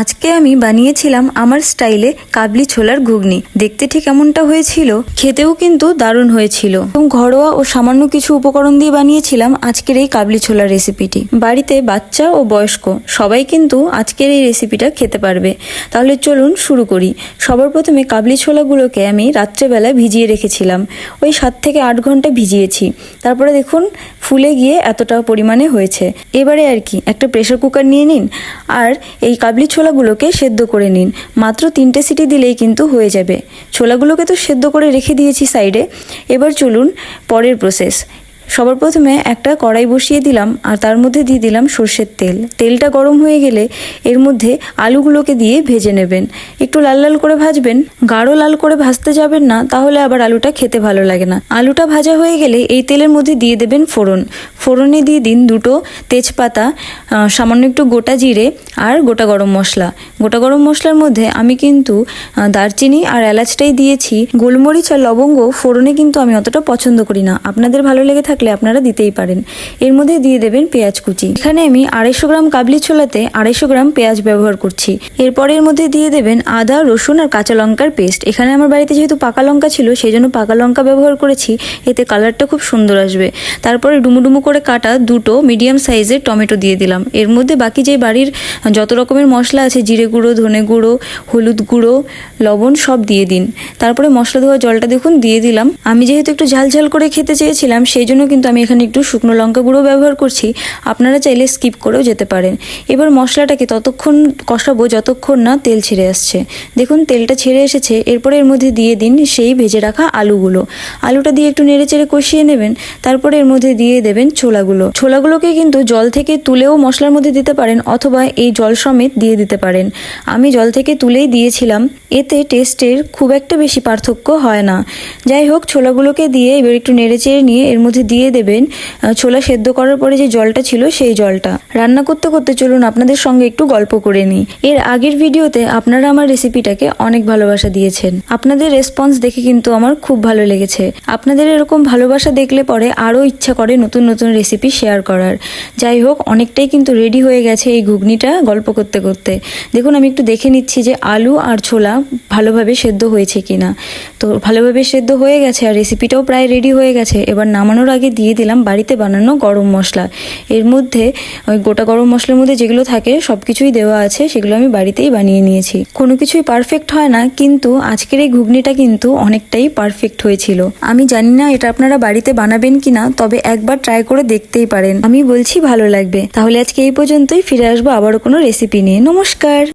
আজকে আমি বানিয়েছিলাম আমার স্টাইলে কাবলি ছোলার ঘুগনি। দেখতে ঠিক এমনটা হয়েছিল, খেতেও কিন্তু দারুণ হয়েছিল এবং ঘরোয়া ও সামান্য কিছু উপকরণ দিয়ে বানিয়েছিলাম আজকের এই কাবলি ছোলার রেসিপিটি। বাড়িতে বাচ্চা ও বয়স্ক সবাই কিন্তু আজকের এই রেসিপিটা খেতে পারবে। তাহলে চলুন শুরু করি। সবার প্রথমে কাবলি ছোলাগুলোকে আমি রাত্রেবেলা ভিজিয়ে রেখেছিলাম, ওই 7 থেকে 8 ঘন্টা ভিজিয়েছি। তারপরে দেখুন ফুলে গিয়ে এতটা পরিমাণে হয়েছে। এবারে আর কি একটা প্রেসার কুকার নিয়ে নিন আর এই কাবলি ছোলাগুলোকে সেদ্ধ করে নিন। মাত্র 3টে সিটি দিলেই কিন্তু হয়ে যাবে। ছোলাগুলোকে তো সেদ্ধ করে রেখে দিয়েছি সাইডে। এবার চলুন পরের প্রসেস। সবার প্রথমে একটা কড়াই বসিয়ে দিলাম আর তার মধ্যে দিয়ে দিলাম সর্ষের তেল। তেলটা গরম হয়ে গেলে এর মধ্যে আলুগুলোকে দিয়ে ভেজে নেবেন। একটু লাল লাল করে ভাজবেন, গাঢ় লাল করে ভাজতে যাবেন না, তাহলে আবার আলুটা খেতে ভালো লাগে না। আলুটা ভাজা হয়ে গেলে এই তেলের মধ্যে দিয়ে দেবেন ফোড়ন। ফোড়নে দিয়ে দিন 2টো তেজপাতা, সামান্য একটু গোটা জিরে আর গোটা গরম মশলা। গোটা গরম মশলার মধ্যে আমি কিন্তু দারচিনি আর এলাচটাই দিয়েছি। গোলমরিচ আর লবঙ্গ ফোড়নে কিন্তু আমি অতটা পছন্দ করি না, আপনাদের ভালো লেগে থাকলে আপনারা দিতেই পারেন। এর মধ্যে দিয়ে দেবেন পেঁয়াজ কুচি। এখানে আমি 250 গ্রাম কাবলি ছোলাতে 250 গ্রাম পেঁয়াজ ব্যবহার করছি। এরপর এর মধ্যে দিয়ে দেবেন আদা, রসুন আর কাঁচা লঙ্কার পেস্ট। এখানে আমার বাড়িতে যেহেতু পাকা লঙ্কা ছিল সেই জন্য পাকা লঙ্কা ব্যবহার করেছি, এতে কালারটা খুব সুন্দর আসবে। তারপরে ডুমুডুমু করে কাটা 2টো মিডিয়াম সাইজের টমেটো দিয়ে দিলাম। এর মধ্যে বাকি যে বাড়ির যত রকমের মশলা আছে, জিরে গুঁড়ো, ধনে গুঁড়ো, হলুদ গুঁড়ো, লবণ সব দিয়ে দিন। তারপরে মশলা ধোয়া জলটা দেখুন দিয়ে দিলাম। আমি যেহেতু একটু ঝাল ঝাল করে খেতে চেয়েছিলাম সেই জন্য কিন্তু আমি এখানে একটু শুকনো লঙ্কা গুঁড়ো ব্যবহার করছি, আপনারা চাইলে স্কিপ করেও যেতে পারেন। এবার মশলাটাকে ততক্ষণ কষাবো যতক্ষণ না তেল ছেড়ে আসছে। দেখুন তেলটা ছেড়ে এসেছে। এরপরে এর মধ্যে দিয়ে দিন সেই ভেজে রাখা আলুগুলো। আলুটা দিয়ে একটু নেড়ে চেড়ে কষিয়ে নেবেন। তারপরে এর মধ্যে দিয়ে দেবেন ছোলাগুলোকে কিন্তু জল থেকে তুলেও মশলার মধ্যে দিতে পারেন, অথবা এই জল সমেত দিয়ে দিতে পারেন। আমি জল থেকে তুলেই দিয়েছিলাম, এতে টেস্টের খুব একটা বেশি পার্থক্য হয় না। যাই হোক, ছোলাগুলোকে দিয়ে এবার একটু নেড়ে চেড়ে নিয়ে এর মধ্যে দিয়ে দেবেন ছোলা সেদ্ধ করার পরে যে জলটা ছিল সেই জলটা। রান্না করতে করতে চলুন আপনাদের সঙ্গে একটু গল্প করে নিই। এর আগের ভিডিওতে আপনারা আমার রেসিপিটাকে অনেক ভালোবাসা দিয়েছেন, আপনাদের রেসপন্স দেখে কিন্তু আমার খুব ভালো লেগেছে। আপনাদের এরকম ভালোবাসা দেখলে পরে আরও ইচ্ছা করে নতুন নতুন রেসিপি শেয়ার করার। যাই হোক, অনেকটাই কিন্তু রেডি হয়ে গেছে এই ঘুগনিটা গল্প করতে করতে। দেখুন আমি একটু দেখে নিচ্ছি যে আলু আর ছোলা ভালোভাবে সেদ্ধ হয়েছে কিনা। তো ভালোভাবে সেদ্ধ হয়ে গেছে আর রেসিপিটাও প্রায় রেডি হয়ে গেছে। এবার নামানোর আগে দিয়ে দিলাম বাড়িতে বানানো গরম মশলা। এর মধ্যে ওই গোটা গরম মশলার মধ্যে যেগুলো থাকে সব কিছুই দেওয়া আছে, সেগুলো আমি বাড়িতেই বানিয়ে নিয়েছি। কোনো কিছুই পারফেক্ট হয় না, কিন্তু আজকের এই ঘুগনিটা কিন্তু অনেকটাই পারফেক্ট হয়েছিল। আমি জানি না এটা আপনারা বাড়িতে বানাবেন কিনা, তবে একবার ট্রাই করে দেখতেই পারেন। আমি বলছি ভালো লাগবে। তাহলে আজকে এই পর্যন্তই, ফিরে আসবো আবারও কোনো রেসিপি নিয়ে। নমস্কার।